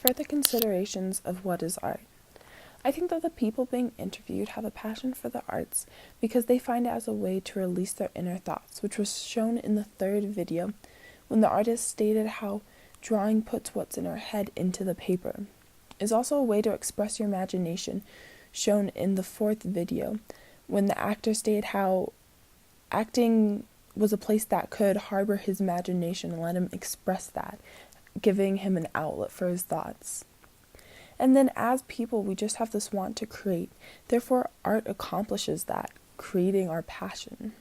further considerations of what is art. I think that the people being interviewed have a passion for the arts because they find it as a way to release their inner thoughts, which was shown in the third video when the artist stated how drawing puts what's in our head into the paper. It's also a way to express your imagination, shown in the fourth video when the actor stated how acting was a place that could harbor his imagination and let him express that, giving him an outlet for his thoughts. And then as people, we just have this want to create. Therefore, art accomplishes that, creating our passion.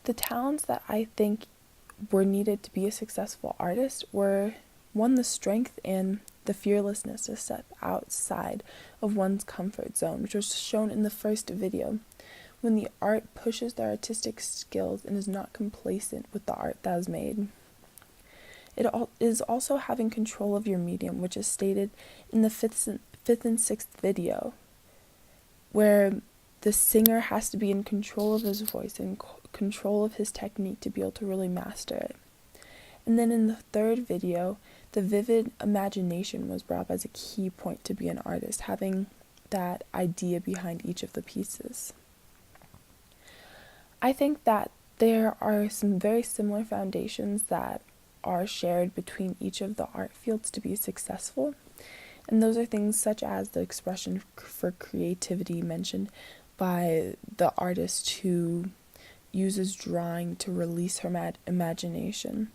The talents that I think were needed to be a successful artist were, one, the strength and the fearlessness to step outside of one's comfort zone, which was shown in the first video, when the art pushes their artistic skills and is not complacent with the art that is made. It is also having control of your medium, which is stated in the fifth and sixth video, where the singer has to be in control of his voice and control of his technique to be able to really master it. And then in the third video, the vivid imagination was brought up as a key point to be an artist, having that idea behind each of the pieces. I think that there are some very similar foundations that are shared between each of the art fields to be successful. And those are things such as the expression for creativity mentioned by the artist who uses drawing to release her imagination.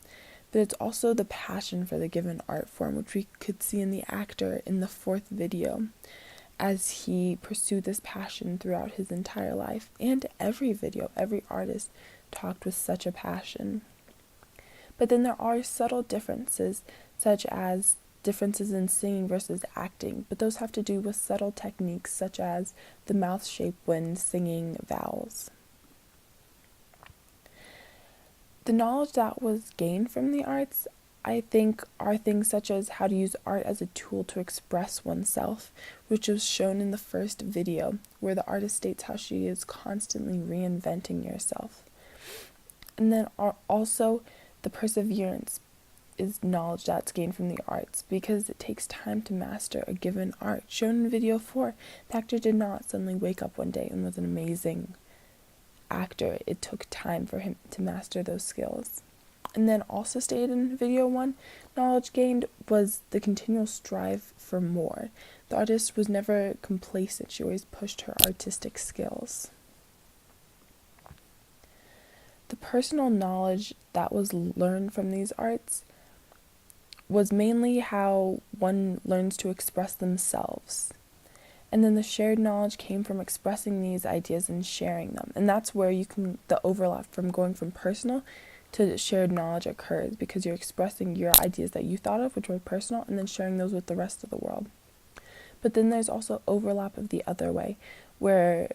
But it's also the passion for the given art form, which we could see in the actor in the fourth video, as he pursued this passion throughout his entire life. And every video, every artist talked with such a passion. But then there are subtle differences, such as differences in singing versus acting, but those have to do with subtle techniques such as the mouth shape when singing vowels. The knowledge that was gained from the arts, I think, are things such as how to use art as a tool to express oneself, which was shown in the first video, where the artist states how she is constantly reinventing herself. And then also the perseverance is knowledge that's gained from the arts, because it takes time to master a given art. Shown in video 4, the actor did not suddenly wake up one day and was an amazing actor. It took time for him to master those skills. And then also stated in video 1, knowledge gained was the continual strive for more. The artist was never complacent. She always pushed her artistic skills. The personal knowledge that was learned from these arts was mainly how one learns to express themselves. And then the shared knowledge came from expressing these ideas and sharing them. And that's where the overlap from going from personal to shared knowledge occurs, because you're expressing your ideas that you thought of, which were personal, and then sharing those with the rest of the world. But then there's also overlap of the other way, where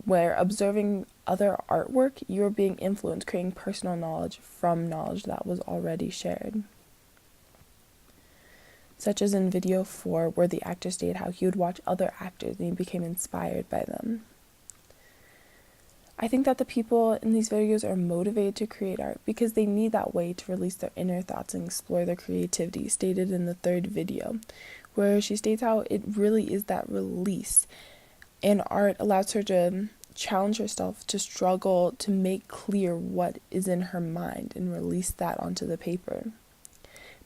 observing other artwork, you're being influenced, creating personal knowledge from knowledge that was already shared. Such as in video 4, where the actor stated how he would watch other actors and he became inspired by them. I think that the people in these videos are motivated to create art because they need that way to release their inner thoughts and explore their creativity, stated in the third video, where she states how it really is that release. And art allows her to challenge herself, to struggle, to make clear what is in her mind and release that onto the paper.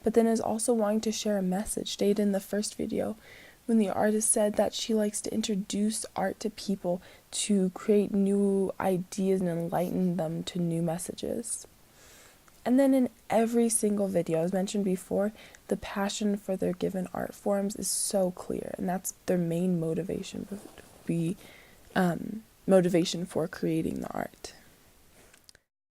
But then is also wanting to share a message, stated in the first video, when the artist said that she likes to introduce art to people to create new ideas and enlighten them to new messages. And then in every single video, as mentioned before, the passion for their given art forms is so clear, and that's their main motivation for creating the art.